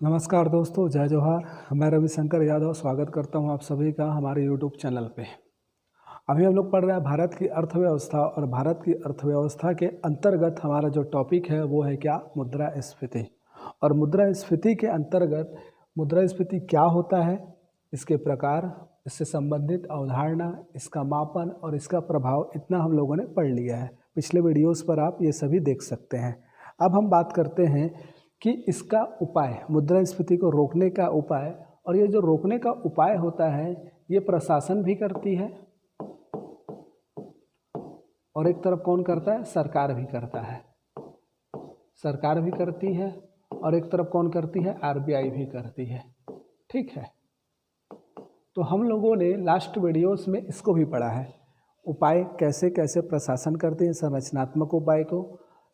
नमस्कार दोस्तों, जय जोहार। मैं रविशंकर यादव स्वागत करता हूं आप सभी का हमारे यूट्यूब चैनल पे। अभी हम लोग पढ़ रहे हैं भारत की अर्थव्यवस्था, और भारत की अर्थव्यवस्था के अंतर्गत हमारा जो टॉपिक है वो है क्या, मुद्रास्फीति। और मुद्रास्फीति के अंतर्गत मुद्रास्फीति क्या होता है, इसके प्रकार, इससे संबंधित अवधारणा, इसका मापन और इसका प्रभाव, इतना हम लोगों ने पढ़ लिया है। पिछले वीडियोस पर आप ये सभी देख सकते हैं। अब हम बात करते हैं कि इसका उपाय, मुद्रास्फीति को रोकने का उपाय। और ये जो रोकने का उपाय होता है ये प्रशासन भी करती है, और एक तरफ कौन करता है, सरकार भी करता है। सरकार भी करती है और एक तरफ कौन करती है, आरबीआई भी करती है। ठीक है, तो हम लोगों ने लास्ट वीडियोस में इसको भी पढ़ा है, उपाय कैसे कैसे प्रशासन करते हैं, संरचनात्मक उपाय को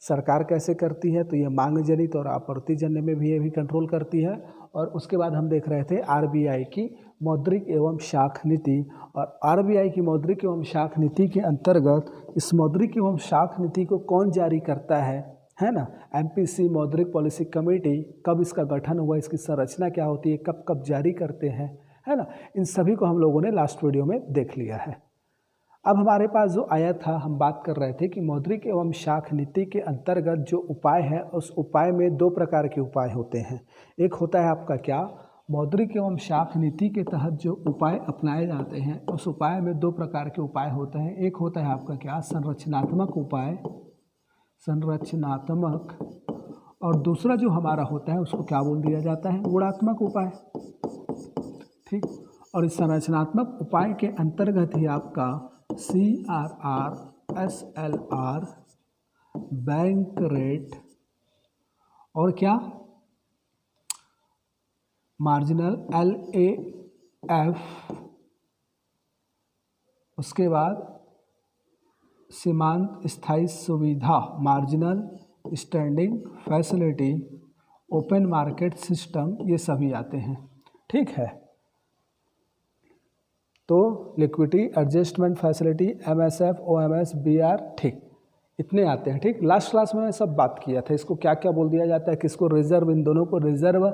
सरकार कैसे करती है, तो ये मांग जनित और आपूर्ति जन्य में भी ये भी कंट्रोल करती है। और उसके बाद हम देख रहे थे आरबीआई की मौद्रिक एवं शाख नीति। और आरबीआई की मौद्रिक एवं शाख नीति के अंतर्गत इस मौद्रिक एवं शाख नीति को कौन जारी करता है ना, एमपीसी मौद्रिक पॉलिसी कमेटी, कब इसका गठन हुआ, इसकी संरचना क्या होती है, कब कब जारी करते हैं, है ना, इन सभी को हम लोगों ने लास्ट वीडियो में देख लिया है। अब हमारे पास जो आया था, हम बात कर रहे थे कि मौद्रिक एवं शाख नीति के अंतर्गत जो उपाय है, उस उपाय में दो प्रकार के उपाय होते हैं। एक होता है आपका क्या, मौद्रिक एवं शाख नीति के तहत जो उपाय अपनाए जाते हैं, उस उपाय में दो प्रकार के उपाय होते हैं। एक होता है आपका क्या, संरचनात्मक उपाय, संरचनात्मक, और दूसरा जो हमारा होता है उसको क्या बोल दिया जाता है, गुणात्मक उपाय। ठीक, और इस संरचनात्मक उपाय के अंतर्गत ही आपका CRR, SLR, बैंक रेट, और क्या, मार्जिनल LAF, उसके बाद सीमांत स्थायी सुविधा, marginal standing facility, open market system, ये सभी आते हैं। ठीक है, तो liquidity adjustment facility, MSF, OMS, BR, ठीक, इतने आते हैं। ठीक, लास्ट क्लास में सब बात किया था, इसको क्या क्या बोल दिया जाता है, किसको रिजर्व, इन दोनों को रिजर्व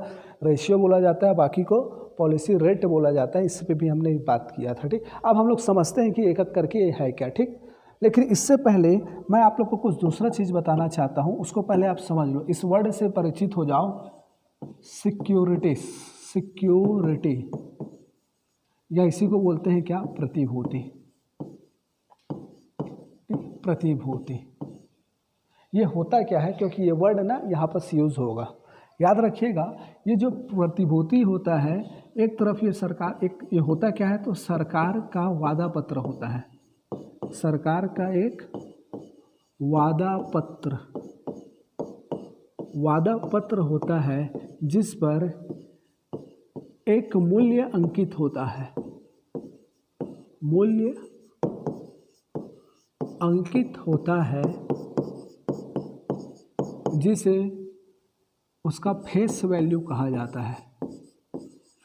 रेशियो बोला जाता है, बाकी को पॉलिसी रेट बोला जाता है। इस पे भी हमने बात किया था। ठीक, अब हम लोग समझते हैं कि एक एक करके ये है क्या। ठीक, लेकिन इससे पहले मैं आप लोग को कुछ दूसरा चीज़ बताना चाहता हूँ, उसको पहले आप समझ लो, इस वर्ड से परिचित हो जाओ, सिक्योरिटीज, सिक्योरिटी, या इसी को बोलते हैं क्या, प्रतिभूति। प्रतिभूति ये होता क्या है, क्योंकि ये वर्ड ना यहाँ पर यूज़ होगा, याद रखिएगा। ये जो प्रतिभूति होता है, एक तरफ ये सरकार, एक ये होता क्या है, तो सरकार का वादा पत्र होता है, सरकार का एक वादा पत्र, वादा पत्र होता है जिस पर एक मूल्य अंकित होता है, मूल्य अंकित होता है, जिसे उसका फेस वैल्यू कहा जाता है,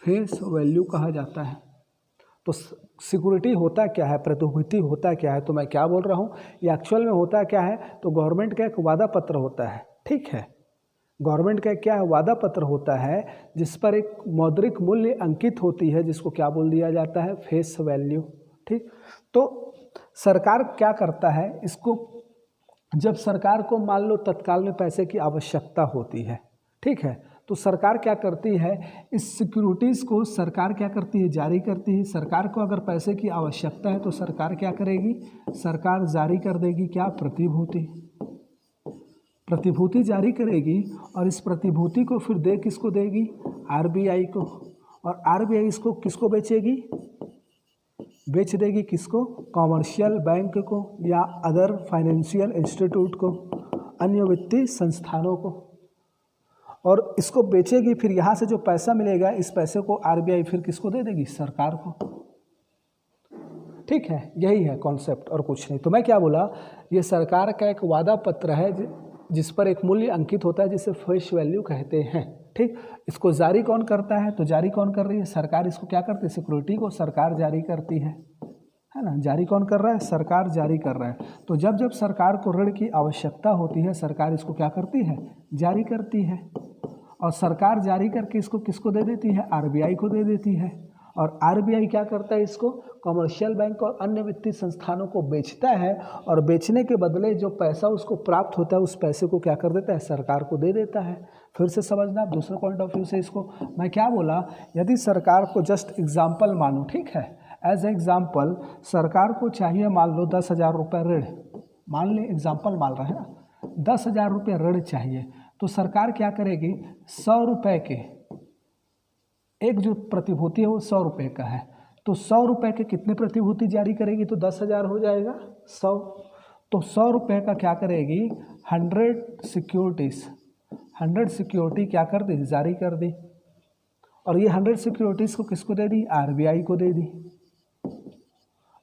फेस वैल्यू कहा जाता है। तो सिक्योरिटी होता क्या है, प्रतिभूति होता क्या है, तो मैं क्या बोल रहा हूँ, ये एक्चुअल में होता क्या है, तो गवर्नमेंट का एक वादा पत्र होता है। ठीक है, गवर्नमेंट का क्या है, वादा पत्र होता है, जिस पर एक मौद्रिक मूल्य अंकित होती है, जिसको क्या बोल दिया जाता है, फेस वैल्यू। ठीक, तो सरकार क्या करता है, इसको जब सरकार को मान लो तत्काल में पैसे की आवश्यकता होती है, ठीक है, तो सरकार क्या करती है, इस सिक्योरिटीज़ को सरकार क्या करती है, जारी करती है। सरकार को अगर पैसे की आवश्यकता है तो सरकार क्या करेगी, सरकार जारी कर देगी क्या, प्रतिभूति, प्रतिभूति जारी करेगी। और इस प्रतिभूति को फिर दे किसको देगी, आरबीआई को, और आरबीआई इसको किसको बेचेगी, बेच देगी किसको, कॉमर्शियल बैंक को या अदर फाइनेंशियल इंस्टीट्यूट को, अन्य वित्तीय संस्थानों को, और इसको बेचेगी। फिर यहाँ से जो पैसा मिलेगा, इस पैसे को आरबीआई फिर किसको दे देगी, सरकार को। ठीक है, यही है कॉन्सेप्ट और कुछ नहीं। तो मैं क्या बोला, ये सरकार का एक वादा पत्र है जिस पर एक मूल्य अंकित होता है, जिसे फेस वैल्यू कहते हैं। ठीक, इसको जारी कौन करता है, तो जारी कौन कर रही है, सरकार। इसको क्या करती है, सिक्योरिटी को सरकार जारी करती है ना। जारी कौन कर रहा है, सरकार जारी कर रहा है। तो जब जब सरकार को ऋण की आवश्यकता होती है, सरकार इसको क्या करती है, जारी करती है। और सरकार जारी करके इसको किसको दे देती है, आरबीआई को दे देती है। और आरबीआई क्या करता है, इसको कमर्शियल बैंक और अन्य वित्तीय संस्थानों को बेचता है और बेचने के बदले जो पैसा उसको प्राप्त होता है उस पैसे को क्या कर देता है, सरकार को दे देता है। फिर से समझना दूसरे पॉइंट ऑफ व्यू से इसको। मैं क्या बोला, यदि सरकार को जस्ट एग्जाम्पल मानो, ठीक है, एज एग्जाम्पल सरकार को चाहिए मान लो 10,000 रुपये ऋण, मान ले एग्जाम्पल मान रहे हैं ना, 10,000 रुपये ऋण चाहिए, तो सरकार क्या करेगी, 100 रुपये के एक जो प्रतिभूति है वो 100 रुपये का है, तो 100 रुपये के कितने प्रतिभूति जारी करेगी, तो 10,000 हो जाएगा 100, तो 100 रुपये का क्या करेगी, 100 सिक्योरिटीज़, 100 सिक्योरिटी क्या कर दी, जारी कर दी। और ये 100 सिक्योरिटीज़ को किसको दे दी, आरबीआई को दे दी।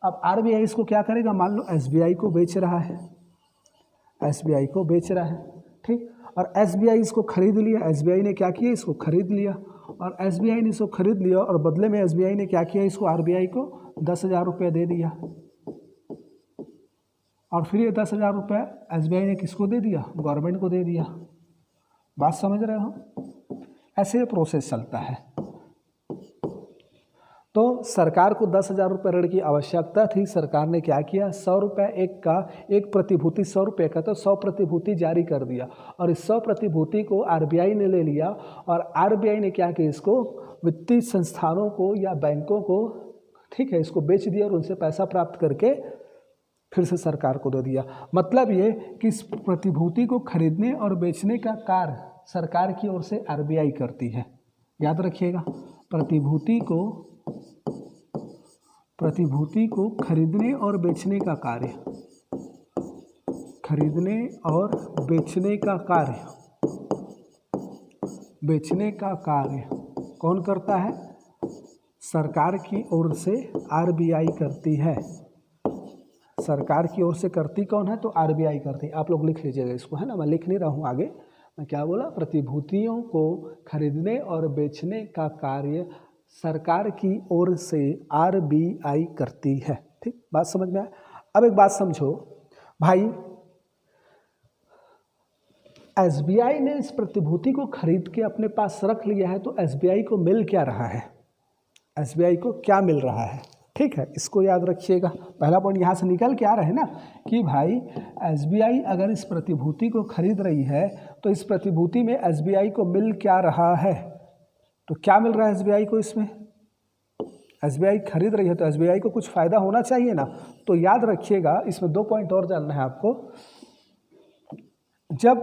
अब आरबीआई इसको क्या करेगा, मान लो एसबीआई को बेच रहा है, एसबीआई को बेच रहा है, ठीक, और एसबीआई इसको खरीद लिया, एसबीआई ने क्या किया, इसको खरीद लिया, और एसबीआई ने इसको खरीद लिया और बदले में एसबीआई ने क्या किया, इसको आरबीआई को 10,000 रुपये दे दिया। और फिर ये 10,000 रुपये एसबीआई ने किसको दे दिया, गवर्नमेंट को दे दिया। बात समझ रहे हो, ऐसे ये प्रोसेस चलता है। तो सरकार को 10,000 रुपये ऋण की आवश्यकता थी, सरकार ने क्या किया, 100 रुपये एक का, एक प्रतिभूति 100 रुपये का, तो 100 प्रतिभूति जारी कर दिया और इस 100 प्रतिभूति को आरबीआई ने ले लिया और आरबीआई ने क्या किया, इसको वित्तीय संस्थानों को या बैंकों को, ठीक है, इसको बेच दिया और उनसे पैसा प्राप्त करके फिर से सरकार को दे दिया। मतलब ये कि इस प्रतिभूति को खरीदने और बेचने का कार्य सरकार की ओर से आरबीआई करती है। याद रखिएगा, प्रतिभूति को खरीदने और बेचने का कार्य, खरीदने और बेचने का कार्य कौन करता है, सरकार की ओर से आरबीआई करती है। सरकार की ओर से करती कौन है, तो आरबीआई करती है। आप लोग लिख लीजिएगा इसको, है ना, मैं लिख नहीं रहा हूँ आगे। मैं क्या बोला, प्रतिभूतियों को खरीदने और बेचने का कार्य सरकार की ओर से आरबीआई करती है। ठीक, बात समझ में आया। अब एक बात समझो भाई, एसबीआई ने इस प्रतिभूति को खरीद के अपने पास रख लिया है, तो एसबीआई को मिल क्या रहा है, एसबीआई को क्या मिल रहा है, ठीक है, इसको याद रखिएगा। पहला पॉइंट यहाँ से निकल के आ रहा है ना कि भाई एसबीआई अगर इस प्रतिभूति को खरीद रही है तो इस प्रतिभूति में एसबीआई को मिल क्या रहा है, तो क्या मिल रहा है एसबीआई को, इसमें एसबीआई खरीद रही है तो एसबीआई को कुछ फ़ायदा होना चाहिए ना। तो याद रखिएगा, इसमें 2 पॉइंट और जानना है आपको। जब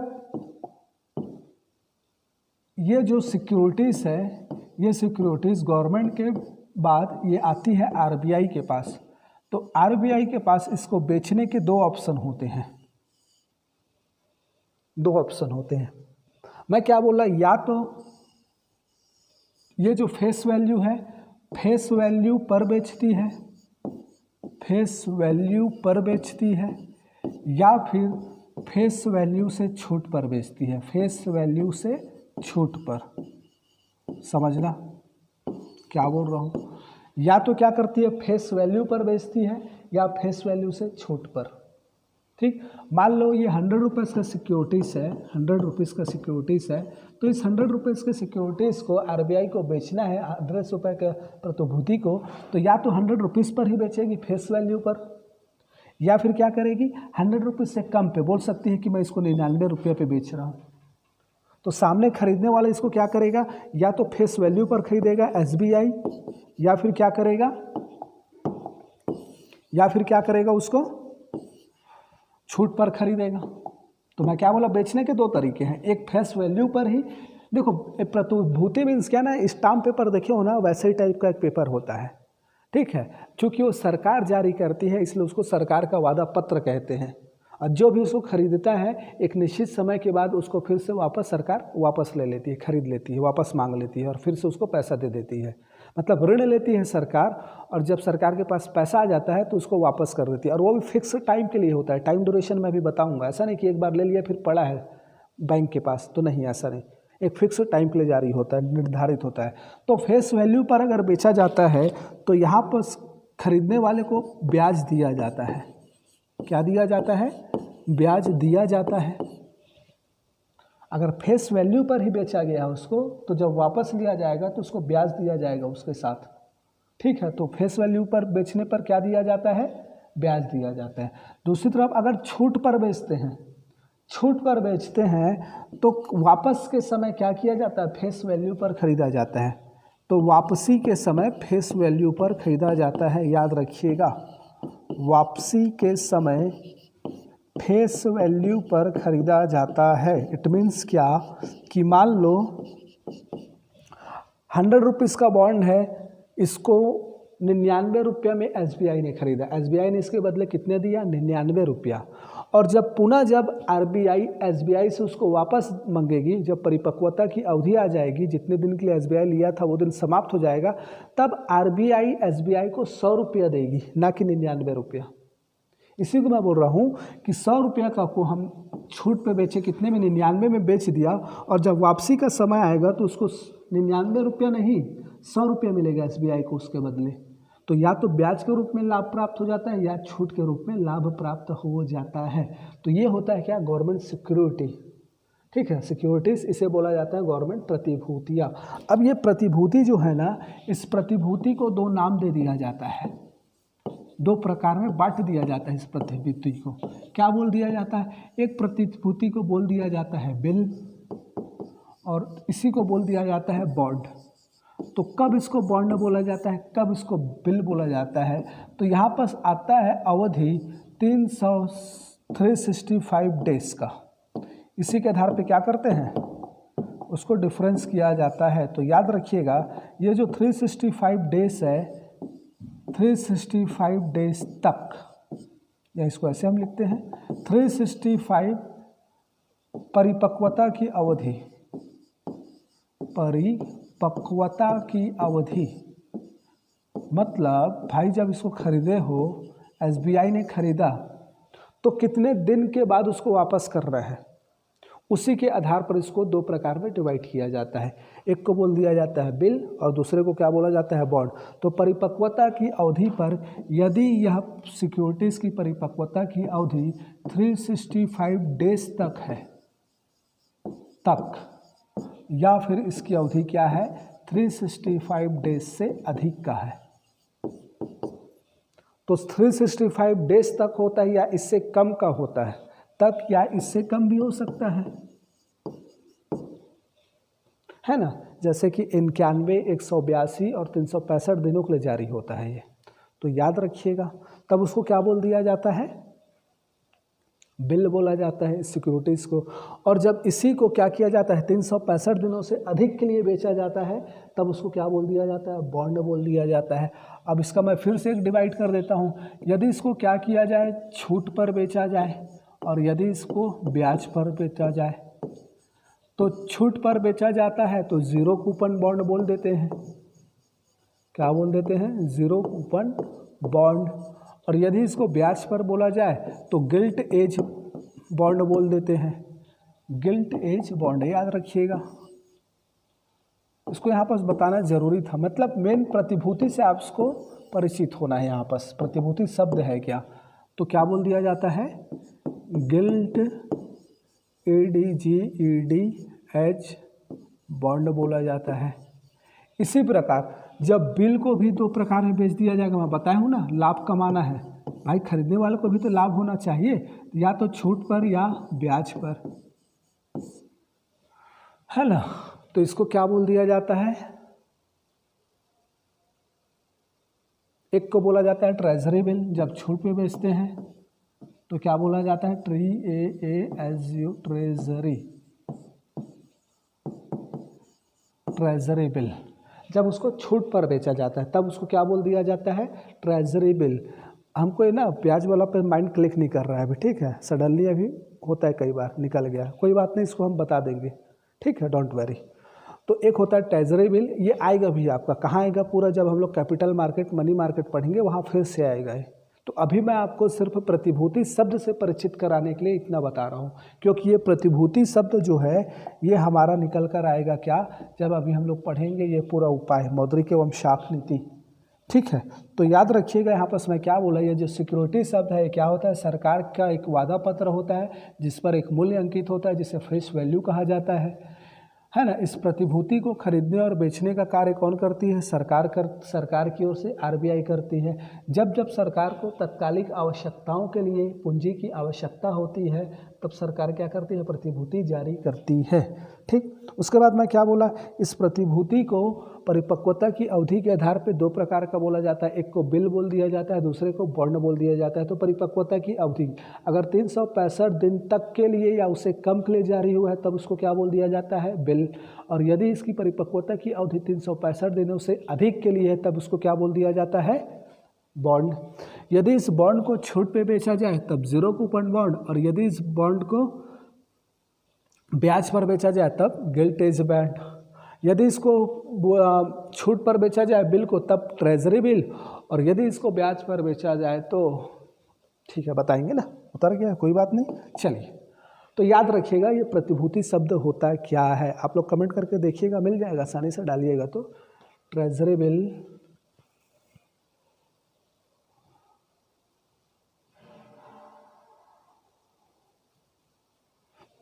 ये जो सिक्योरिटीज़ है, ये सिक्योरिटीज़ गवर्नमेंट के बाद ये आती है आरबीआई के पास, तो आरबीआई के पास इसको बेचने के 2 ऑप्शन होते हैं, 2 ऑप्शन होते हैं। मैं क्या बोला, या तो ये जो फेस वैल्यू है, फेस वैल्यू पर बेचती है, फेस वैल्यू पर बेचती है, या फिर फेस वैल्यू से छूट पर बेचती है, फेस वैल्यू से छूट पर। समझना क्या बोल रहा हूँ, या तो क्या करती है, फेस वैल्यू पर बेचती है या फेस वैल्यू से छूट पर। ठीक, मान लो ये 100 रुपीज़ का सिक्योरिटीज़ है, 100 रुपीज़ का सिक्योरिटीज़ है, तो इस 100 रुपीज़ के सिक्योरिटीज़ को आरबीआई को बेचना है 100 रुपये के प्रतिभूति को, तो या तो 100 रुपीज़ पर ही बेचेगी फेस वैल्यू पर, या फिर क्या करेगी, 100 रुपीज़ से कम पे बोल सकती है कि मैं इसको 99 रुपये पे बेच रहा हूँ। तो सामने खरीदने वाला इसको क्या करेगा, या तो फेस वैल्यू पर खरीदेगा एसबीआई, या फिर क्या करेगा, उसको छूट पर खरीदेगा। तो मैं क्या बोला, बेचने के 2 तरीके हैं, एक फेस वैल्यू पर ही। देखो प्रतिभूति मीन्स क्या ना, स्टाम्प पेपर देखे हो ना, वैसे ही टाइप का एक पेपर होता है, ठीक है, क्योंकि वो सरकार जारी करती है इसलिए उसको सरकार का वादा पत्र कहते हैं। और जो भी उसको खरीदता है एक निश्चित समय के बाद उसको फिर से वापस सरकार वापस ले लेती है, खरीद लेती है, वापस मांग लेती है और फिर से उसको पैसा दे देती है। मतलब ऋण लेती है सरकार और जब सरकार के पास पैसा आ जाता है तो उसको वापस कर देती है, और वो भी फिक्स टाइम के लिए होता है। टाइम ड्यूरेशन में भी बताऊंगा, ऐसा नहीं कि एक बार ले लिया फिर पड़ा है बैंक के पास, तो नहीं, ऐसा नहीं, एक फिक्स टाइम के लिए जारी होता है, निर्धारित होता है। तो फेस वैल्यू पर अगर बेचा जाता है तो यहाँ पर खरीदने वाले को ब्याज दिया जाता है। क्या दिया जाता है, ब्याज दिया जाता है। अगर फेस वैल्यू पर ही बेचा गया है उसको, तो जब वापस लिया जाएगा तो उसको ब्याज दिया जाएगा उसके साथ, ठीक है। तो फेस वैल्यू पर बेचने पर क्या दिया जाता है, ब्याज दिया जाता है। दूसरी तरफ अगर छूट पर बेचते हैं, छूट पर बेचते हैं तो वापस के समय क्या किया जाता है, फेस वैल्यू पर खरीदा जाता है। तो वापसी के समय फेस वैल्यू पर खरीदा जाता है, याद रखिएगा, वापसी के समय फेस वैल्यू पर खरीदा जाता है। इट मीन्स क्या कि मान लो 100 रुपीज़ का बॉन्ड है, इसको 99 रुपया में SBI ने खरीदा, SBI ने इसके बदले कितने दिया, 99 रुपया। और जब पुनः जब RBI SBI से उसको वापस मांगेगी, जब परिपक्वता की अवधि आ जाएगी, जितने दिन के लिए SBI लिया था वो दिन समाप्त हो जाएगा, तब RBI SBI को 100 रुपया देगी, ना कि 99 रुपया। इसी को मैं बोल रहा हूँ कि 100 रुपया का को हम छूट पे बेचे, कितने में, 99 में बेच दिया, और जब वापसी का समय आएगा तो उसको 99 रुपया नहीं 100 रुपया मिलेगा SBI को उसके बदले। तो या तो ब्याज के रूप में लाभ प्राप्त हो जाता है या छूट के रूप में लाभ प्राप्त हो जाता है। तो ये होता है क्या, गवर्नमेंट सिक्योरिटी, ठीक है, सिक्योरिटीज, इसे बोला जाता है गवर्नमेंट प्रतिभूतियाँ। अब ये प्रतिभूति जो है ना, इस प्रतिभूति को दो नाम दे दिया जाता है, दो प्रकार में बांट दिया जाता है इस प्रतिभूति को। क्या बोल दिया जाता है, एक प्रतिभूति को बोल दिया जाता है बिल, और इसी को बोल दिया जाता है बॉन्ड। तो कब इसको बॉन्ड बोला जाता है, कब इसको बिल बोला जाता है, तो यहाँ पर आता है अवधि 365 डेज का। इसी के आधार पे क्या करते हैं, उसको डिफरेंस किया जाता है। तो याद रखिएगा, ये जो 365 डेज है, 365 डेज तक, या इसको ऐसे हम लिखते हैं 365 परिपक्वता की अवधि, परिपक्वता की अवधि मतलब भाई जब इसको खरीदे हो, SBI ने खरीदा, तो कितने दिन के बाद उसको वापस कर रहा है, उसी के आधार पर इसको दो प्रकार में डिवाइड किया जाता है। एक को बोल दिया जाता है बिल और दूसरे को क्या बोला जाता है, बॉन्ड। तो परिपक्वता की अवधि पर यदि यह सिक्योरिटीज़ की परिपक्वता की अवधि 365 डेज तक है, तक, या फिर इसकी अवधि क्या है, 365 डेज से अधिक का है, तो 365 डेज तक होता है या इससे कम का होता है, तक या इससे कम भी हो सकता है ना। जैसे कि 91, 182 और 365 दिनों के लिए जारी होता है ये, तो याद रखिएगा। तब उसको क्या बोल दिया जाता है, बिल बोला जाता है सिक्योरिटीज़ को। और जब इसी को क्या किया जाता है, 365 दिनों से अधिक के लिए बेचा जाता है, तब उसको क्या बोल दिया जाता है, बॉन्ड बोल दिया जाता है। अब इसका मैं फिर से एक डिवाइड कर देता हूँ। यदि इसको क्या किया जाए, छूट पर बेचा जाए, और यदि इसको ब्याज पर बेचा जाए, तो छूट पर बेचा जाता है तो जीरो कूपन बॉन्ड बोल देते हैं। क्या बोल देते हैं, जीरो कूपन बॉन्ड। और यदि इसको ब्याज पर बोला जाए तो गिल्ट एज बॉन्ड बोल देते हैं, गिल्ट एज बॉन्ड, याद रखिएगा। इसको यहाँ पर बताना जरूरी था, मतलब मेन प्रतिभूति से आप इसको परिचित होना है। यहाँ पर प्रतिभूति शब्द है क्या, तो क्या बोल दिया जाता है, गिल्ट ADGEDH बॉन्ड बोला जाता है। इसी प्रकार जब बिल को भी दो प्रकार में बेच दिया जाएगा, मैं बताया हूँ ना, लाभ कमाना है भाई, खरीदने वाले को भी तो लाभ होना चाहिए, या तो छूट पर या ब्याज पर, है ना। तो इसको क्या बोल दिया जाता है, एक को बोला जाता है ट्रेजरी बिल, जब छूट पे बेचते हैं तो क्या बोला जाता है, TREASU ट्रेजरी, ट्रेजरी बिल। जब उसको छूट पर बेचा जाता है तब उसको क्या बोल दिया जाता है, ट्रेजरी बिल। हमको ये ना ब्याज वाला पे माइंड क्लिक नहीं कर रहा है अभी, ठीक है, सडनली अभी होता है, कई बार निकल गया, कोई बात नहीं, इसको हम बता देंगे, ठीक है, डोंट वरी। तो एक होता है ट्रेजरी बिल, ये आएगा भी आपका, कहाँ आएगा पूरा, जब हम लोग कैपिटल मार्केट, मनी मार्केट पढ़ेंगे वहाँ फिर से आएगा ये। तो अभी मैं आपको सिर्फ प्रतिभूति शब्द से परिचित कराने के लिए इतना बता रहा हूँ, क्योंकि ये प्रतिभूति शब्द जो है ये हमारा निकल कर आएगा क्या, जब अभी हम लोग पढ़ेंगे ये पूरा उपाय, मौद्रिक एवं शाख नीति, ठीक है, तो याद रखिएगा यहाँ पर मैं क्या बोला, ये जो सिक्योरिटी शब्द है क्या होता है, सरकार का एक वादा पत्र होता है जिस पर एक मूल्य अंकित होता है जिसे फेस वैल्यू कहा जाता है ना। इस प्रतिभूति को खरीदने और बेचने का कार्य कौन करती है, सरकार की ओर से आरबीआई करती है। जब जब सरकार को तत्कालिक आवश्यकताओं के लिए पूंजी की आवश्यकता होती है तब सरकार क्या करती है, प्रतिभूति जारी करती है। ठीक, उसके बाद मैं क्या बोला, इस प्रतिभूति को परिपक्वता की अवधि के आधार पर दो प्रकार का बोला जाता है, एक को बिल बोल दिया जाता है, दूसरे को बॉन्ड बोल दिया जाता है। तो परिपक्वता की अवधि अगर 365 दिन तक के लिए या उससे कम के लिए जारी हुआ है तब उसको क्या बोल दिया जाता है, बिल। और यदि इसकी परिपक्वता की अवधि 365 दिनों से अधिक के लिए है तब उसको क्या बोल दिया जाता है, बॉन्ड। यदि इस बॉन्ड को छूट पे बेचा जाए तब जीरो कूपन बॉन्ड, और यदि इस बॉन्ड को ब्याज पर बेचा जाए तब गिल्टेज बॉन्ड। यदि इसको छूट पर बेचा जाए बिल को तब ट्रेजरी बिल, और यदि इसको ब्याज पर बेचा जाए तो ठीक है बताएंगे ना, उतर गया कोई बात नहीं। चलिए, तो याद रखिएगा ये प्रतिभूति शब्द होता क्या है, आप लोग कमेंट करके देखिएगा, मिल जाएगा आसानी से डालिएगा। तो ट्रेजरी बिल,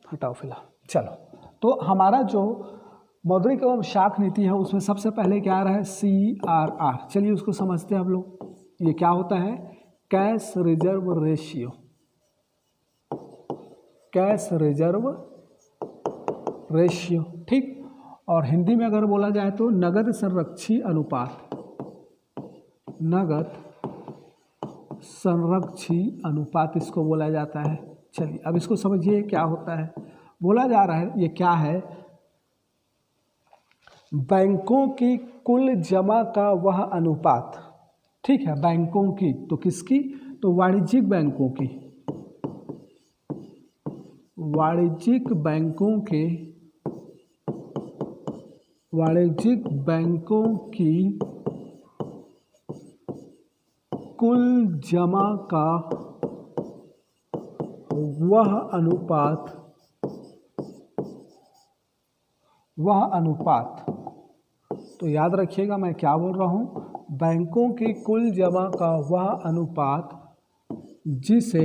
हटाओ फिलहाल। चलो, तो हमारा जो मौद्रिक एवं शाख नीति है उसमें सबसे पहले क्या आ रहा है, CRR। चलिए उसको समझते हैं हम लोग। ये क्या होता है, cash reserve ratio, cash reserve ratio. ठीक, और हिंदी में अगर बोला जाए तो नगद संरक्षी अनुपात, नगद संरक्षी अनुपात इसको बोला जाता है। चलिए अब इसको समझिए क्या होता है। बोला जा रहा है ये क्या है, बैंकों की कुल जमा का वह अनुपात। ठीक है, बैंकों की, तो किसकी, तो वाणिज्यिक बैंकों की, वाणिज्यिक बैंकों के, वाणिज्यिक बैंकों की कुल जमा का वह अनुपात, वह अनुपात। तो याद रखिएगा मैं क्या बोल रहा हूँ, बैंकों की कुल जमा का वह अनुपात जिसे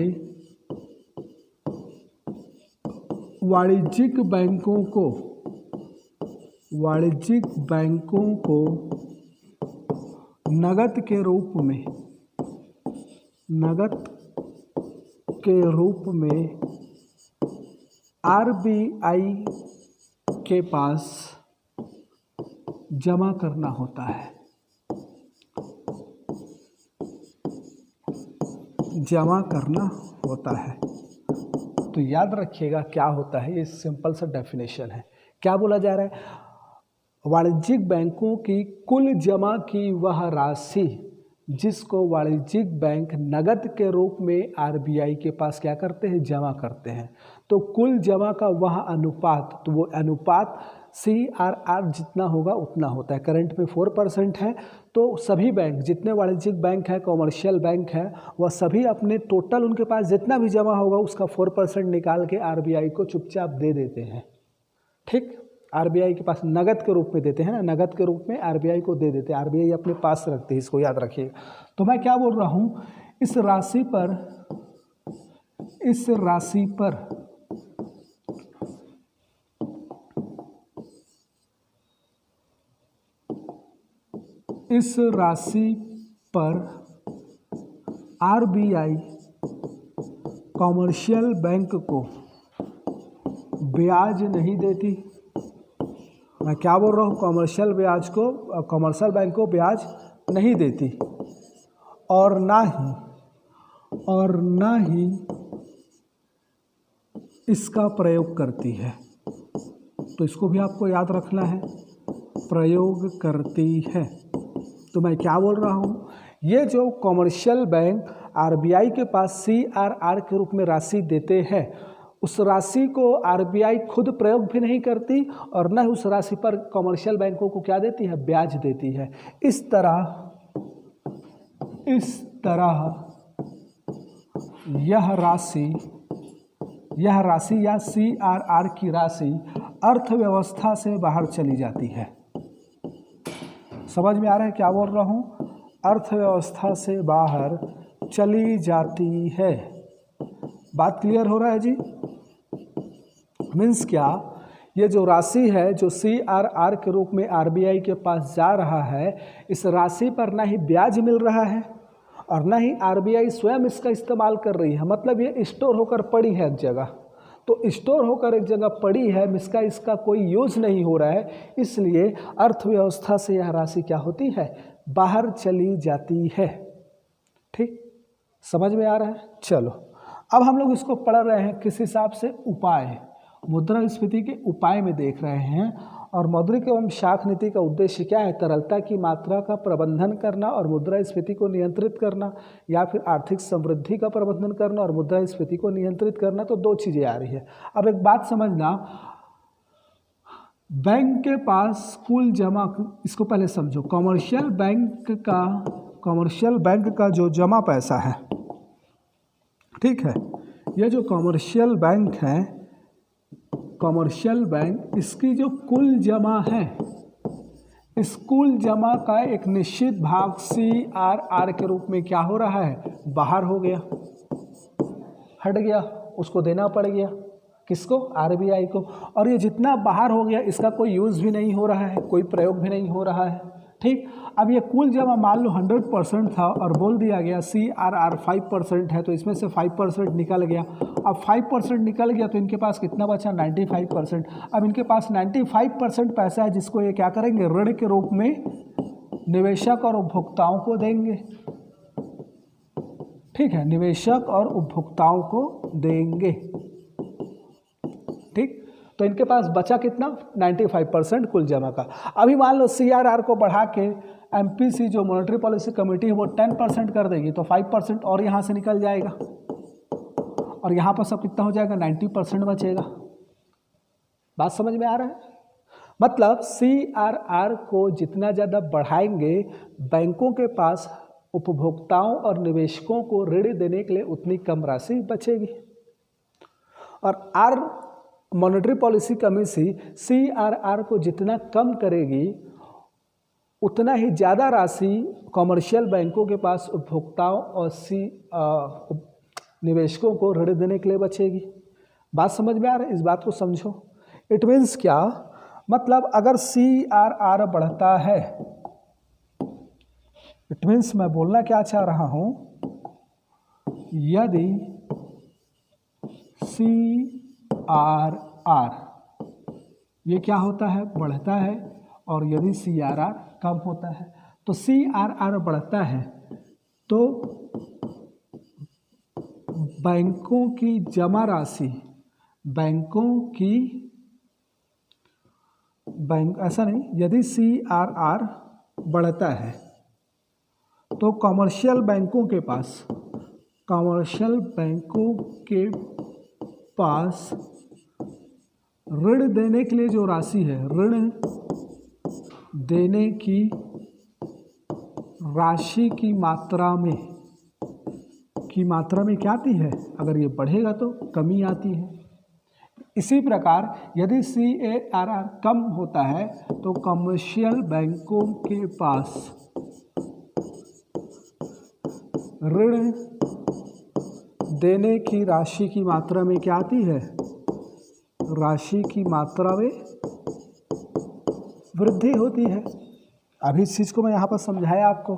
वाणिज्यिक बैंकों को, वाणिज्यिक बैंकों को नगद के रूप में, नगद के रूप में आरबीआई के पास जमा करना होता है, जमा करना होता है। तो याद रखिएगा क्या होता है, ये सिंपल सा डेफिनेशन है। क्या बोला जा रहा है, वाणिज्यिक बैंकों की कुल जमा की वह राशि जिसको वाणिज्यिक बैंक नगद के रूप में आरबीआई के पास क्या करते हैं, जमा करते हैं। तो कुल जमा का वह अनुपात, तो वो अनुपात CRR जितना होगा उतना होता है। करंट में 4% है, तो सभी बैंक, जितने वाणिज्यिक बैंक है, कॉमर्शियल बैंक है, वह सभी अपने टोटल उनके पास जितना भी जमा होगा उसका 4% निकाल के आरबीआई को चुपचाप दे देते हैं। ठीक, आरबीआई के पास नगद के रूप में देते हैं ना, नगद के रूप में आरबीआई को दे देते हैं, आरबीआई अपने पास रखते हैं, इसको याद रखिएगा। तो मैं क्या बोल रहा हूँ, इस राशि पर, इस राशि पर इस राशि पर आरबीआई कॉमर्शियल बैंक को ब्याज नहीं देती। मैं क्या बोल रहा हूँ, कॉमर्शियल ब्याज को, कॉमर्शियल बैंक को ब्याज नहीं देती, और ना ही इसका प्रयोग करती है। तो इसको भी आपको याद रखना है, प्रयोग करती है। तो मैं क्या बोल रहा हूँ, ये जो कॉमर्शियल बैंक आरबीआई के पास CRR के रूप में राशि देते हैं, उस राशि को आरबीआई खुद प्रयोग भी नहीं करती और न उस राशि पर कॉमर्शियल बैंकों को क्या देती है, ब्याज देती है। इस तरह यह राशि या CRR की राशि अर्थव्यवस्था से बाहर चली जाती है। समझ में आ रहा है क्या बोल रहा हूँ, अर्थव्यवस्था से बाहर चली जाती है। बात क्लियर हो रहा है जी? मीन्स क्या, ये जो राशि है जो CRR के रूप में RBI के पास जा रहा है, इस राशि पर ना ही ब्याज मिल रहा है और ना ही RBI स्वयं इसका इस्तेमाल कर रही है। मतलब ये स्टोर होकर पड़ी है एक जगह, तो स्टोर होकर एक जगह पड़ी है, इसका कोई यूज नहीं हो रहा है, इसलिए अर्थव्यवस्था से यह राशि क्या होती है, बाहर चली जाती है। ठीक, समझ में आ रहा है? चलो अब हम लोग इसको पढ़ रहे हैं किस हिसाब से, उपाय, मुद्रास्फीति के उपाय में देख रहे हैं। और मौद्रिक एवं शाख नीति का उद्देश्य क्या है, तरलता की मात्रा का प्रबंधन करना और मुद्रास्फीति को नियंत्रित करना, या फिर आर्थिक समृद्धि का प्रबंधन करना और मुद्रास्फीति को नियंत्रित करना। तो दो चीज़ें आ रही है। अब एक बात समझना, बैंक के पास कुल जमा, इसको पहले समझो, कॉमर्शियल बैंक का जो जमा पैसा है, ठीक है, ये जो कॉमर्शियल बैंक है, कॉमर्शियल बैंक, इसकी जो कुल जमा है, इस कुल जमा का एक निश्चित भाग CRR के रूप में क्या हो रहा है, बाहर हो गया, हट गया, उसको देना पड़ गया। किसको? RBI को। और ये जितना बाहर हो गया इसका कोई यूज़ भी नहीं हो रहा है, कोई प्रयोग भी नहीं हो रहा है। ठीक, अब ये कुल जमा मान लो 100% था और बोल दिया गया CRR 5% है, तो इसमें से 5% निकल गया। अब 5% निकल गया तो इनके पास कितना बचा, 95%। अब इनके पास 95% पैसा है जिसको ये क्या करेंगे, ऋण के रूप में निवेशक और उपभोक्ताओं को देंगे। ठीक है, निवेशक और उपभोक्ताओं को देंगे। ठीक, तो इनके पास बचा कितना, 95% कुल जमा का। अभी मान लो CRR को बढ़ा के MPC जो मॉनेटरी पॉलिसी कमेटी है वो 10% कर देगी, तो 5% और यहाँ से निकल जाएगा और यहाँ पर सब कितना हो जाएगा, 90% बचेगा। बात समझ में आ रहा है? मतलब CRR को जितना ज़्यादा बढ़ाएंगे, बैंकों के पास उपभोक्ताओं और निवेशकों को ऋण देने के लिए उतनी कम राशि बचेगी। और मॉनेटरी पॉलिसी कमेटी CRR को जितना कम करेगी उतना ही ज़्यादा राशि कॉमर्शियल बैंकों के पास उपभोक्ताओं और निवेशकों को ऋण देने के लिए बचेगी। बात समझ में आ रहा है? इस बात को समझो। इट मीन्स क्या, मतलब अगर CRR बढ़ता है, इट मीन्स मैं बोलना क्या चाह रहा हूँ, यदि CRR ये क्या होता है, बढ़ता है, और यदि CRR कम होता है, तो CRR बढ़ता है तो बैंकों की जमा राशि, ऐसा नहीं, यदि CRR बढ़ता है तो कॉमर्शियल बैंकों के पास ऋण देने के लिए जो राशि है, ऋण देने की राशि की मात्रा में क्या आती है, अगर ये बढ़ेगा तो कमी आती है। इसी प्रकार यदि CRR कम होता है तो कमर्शियल बैंकों के पास ऋण देने की राशि की मात्रा में क्या आती है, राशि की मात्रा में वृद्धि होती है। अभी इस चीज़ को मैं यहाँ पर समझाया आपको,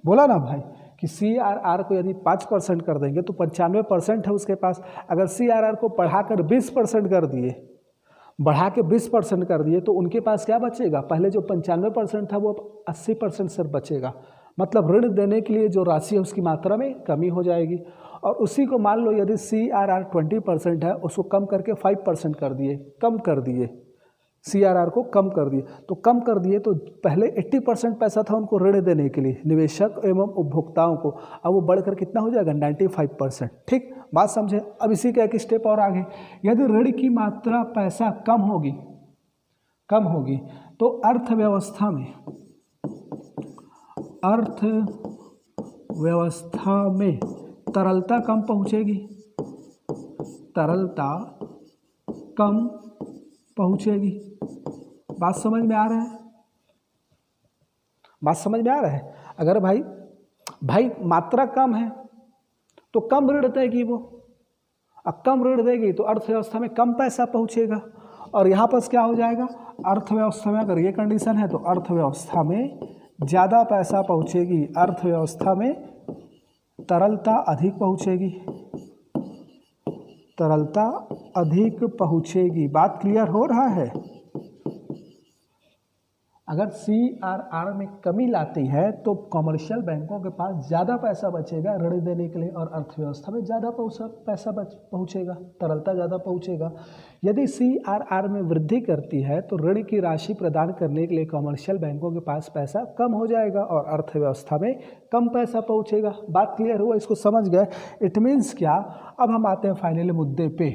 बोला ना भाई कि CRR को यदि 5% कर देंगे तो 95% है उसके पास। अगर CRR को बढ़ाकर 20% कर दिए, बढ़ा के 20% कर दिए तो उनके पास क्या बचेगा, पहले जो 95% था वो 80% सर बचेगा। मतलब ऋण देने के लिए जो राशि है उसकी मात्रा में कमी हो जाएगी। और उसी को मान लो यदि CRR 20% है, उसको कम करके 5% कर दिए, CRR को कम कर दिए, तो कम कर दिए तो पहले 80% पैसा था उनको ऋण देने के लिए निवेशक एवं उपभोक्ताओं को, अब वो बढ़कर कितना हो जाएगा, 95%। ठीक, बात समझे? अब इसी का एक स्टेप और आगे, यदि ऋण की मात्रा पैसा कम होगी तो अर्थव्यवस्था में तरलता कम पहुँचेगी। बात समझ में आ रहा है? अगर भाई मात्रा कम है तो कम ऋण देगी वो, अब कम ऋण देगी तो अर्थव्यवस्था में कम पैसा पहुंचेगा, और यहाँ पर क्या हो जाएगा, अर्थव्यवस्था में अगर ये कंडीशन है तो अर्थव्यवस्था में ज़्यादा पैसा पहुंचेगी, अर्थव्यवस्था में तरलता अधिक पहुंचेगी, तरलता अधिक पहुंचेगी। बात क्लियर हो रहा है? अगर CRR में कमी लाती है तो कमर्शियल बैंकों के पास ज़्यादा पैसा बचेगा ऋण देने के लिए, और अर्थव्यवस्था में ज़्यादा पैसा पहुँचेगा, तरलता ज़्यादा पहुँचेगा। यदि CRR में वृद्धि करती है तो ऋण की राशि प्रदान करने के लिए कमर्शियल बैंकों के पास पैसा कम हो जाएगा और अर्थव्यवस्था में कम पैसा पहुँचेगा। बात क्लियर हुआ? इसको समझ गए? इट मीन्स क्या? अब हम आते हैं फाइनली मुद्दे पे।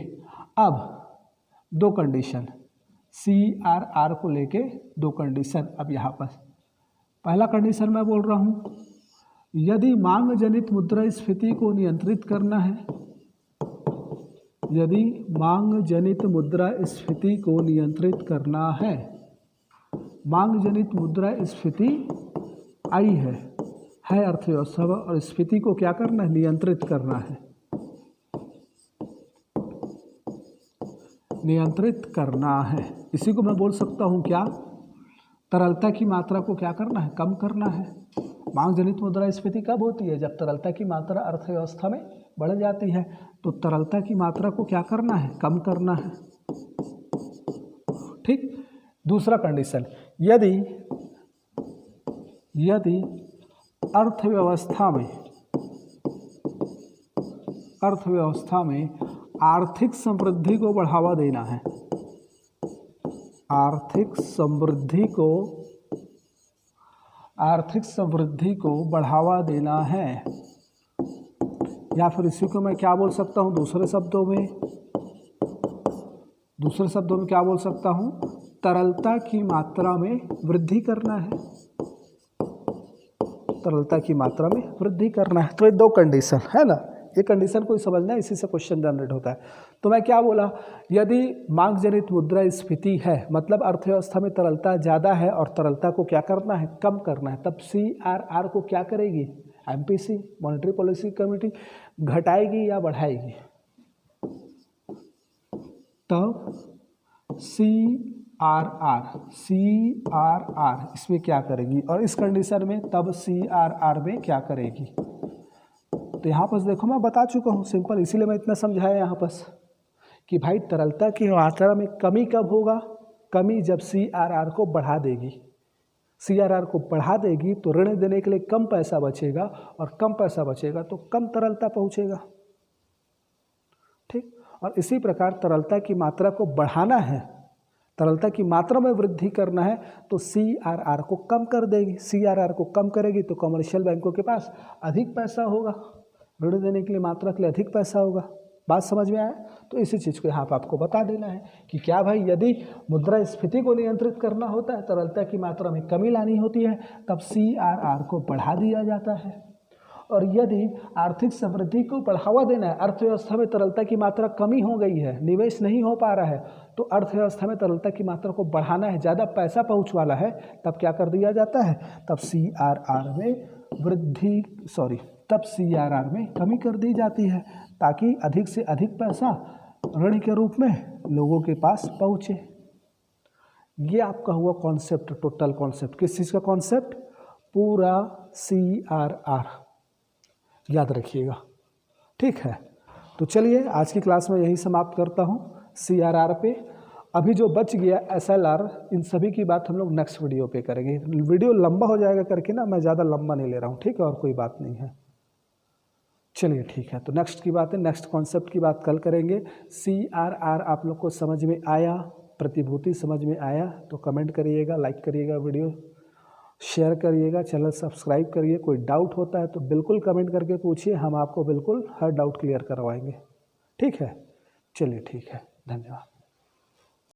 अब दो कंडीशन, CRR को लेके दो कंडीशन। अब यहाँ पर पहला कंडीशन मैं बोल रहा हूँ, यदि मांग जनित मुद्रास्फीति को नियंत्रित करना है, यदि मांग जनित मुद्रास्फीति को नियंत्रित करना है, मांग जनित मुद्रास्फीति आई है अर्थव्यवस्था और स्फीति को क्या करना है, नियंत्रित करना है, नियंत्रित करना है। इसी को मैं बोल सकता हूँ क्या, तरलता की मात्रा को क्या करना है, कम करना है। मांग जनित मुद्रास्फीति कब होती है, जब तरलता की मात्रा अर्थव्यवस्था में बढ़ जाती है, तो तरलता की मात्रा को क्या करना है, कम करना है। ठीक। दूसरा कंडीशन, यदि अर्थव्यवस्था में आर्थिक समृद्धि को बढ़ावा देना है, आर्थिक समृद्धि को बढ़ावा देना है, या फिर इसी को मैं क्या बोल सकता हूँ, दूसरे शब्दों में क्या बोल सकता हूँ, तरलता की मात्रा में वृद्धि करना है, तरलता की मात्रा में वृद्धि करना है। तो ये दो कंडीशन है ना, ये कंडीशन को समझना है, इसी से क्वेश्चन जनरेट होता है। तो मैं क्या बोला, यदि मांग जनित मुद्रास्फीति है, मतलब अर्थव्यवस्था में तरलता ज़्यादा है और तरलता को क्या करना है, कम करना है, तब CRR को क्या करेगी, MPC मॉनेटरी पॉलिसी कमेटी घटाएगी या बढ़ाएगी, तब CRR इसमें क्या करेगी, और इस कंडीशन में तब CRR में क्या करेगी। तो यहाँ पर देखो मैं बता चुका हूँ सिंपल, इसीलिए मैं इतना समझाया यहाँ पर कि भाई तरलता की मात्रा में कमी कब होगा, कमी जब CRR को बढ़ा देगी, CRR को बढ़ा देगी तो ऋण देने के लिए कम पैसा बचेगा, और कम पैसा बचेगा तो कम तरलता पहुँचेगा। ठीक। और इसी प्रकार तरलता की मात्रा को बढ़ाना है, तरलता की मात्रा में वृद्धि करना है तो CRR को कम कर देगी, CRR को कम करेगी तो कमर्शियल बैंकों के पास अधिक पैसा होगा, ऋण देने के लिए मात्रा के लिए अधिक पैसा होगा। बात समझ में आया? तो इसी चीज़ को यहाँ पर आपको बता देना है कि क्या भाई, यदि मुद्रास्फीति को नियंत्रित करना होता है, तरलता की मात्रा में कमी लानी होती है, तब CRR को बढ़ा दिया जाता है, और यदि आर्थिक समृद्धि को बढ़ावा देना है, अर्थव्यवस्था में तरलता की मात्रा कमी हो गई है, निवेश नहीं हो पा रहा है, तो अर्थव्यवस्था में तरलता की मात्रा को बढ़ाना है, ज़्यादा पैसा पहुँच वाला है, तब क्या कर दिया जाता है, तब CRR में कमी कर दी जाती है, ताकि अधिक से अधिक पैसा ऋण के रूप में लोगों के पास पहुँचे। ये आपका हुआ कॉन्सेप्ट, टोटल कॉन्सेप्ट। किस चीज़ का कॉन्सेप्ट? पूरा CRR याद रखिएगा। ठीक है, तो चलिए आज की क्लास में यही समाप्त करता हूँ CRR पे। अभी जो बच गया SLR, इन सभी की बात हम लोग नेक्स्ट वीडियो पे करेंगे। वीडियो लंबा हो जाएगा करके ना, मैं ज़्यादा लंबा नहीं ले रहा हूँ, ठीक है, और कोई बात नहीं है। चलिए ठीक है, तो नेक्स्ट की बात है, नेक्स्ट कॉन्सेप्ट की बात कल करेंगे। CRR आप लोग को समझ में आया, प्रतिभूति समझ में आया तो कमेंट करिएगा, लाइक करिएगा, वीडियो शेयर करिएगा, चैनल सब्सक्राइब करिए। कोई डाउट होता है तो बिल्कुल कमेंट करके पूछिए, हम आपको बिल्कुल हर डाउट क्लियर करवाएंगे। ठीक है, चलिए ठीक है, धन्यवाद।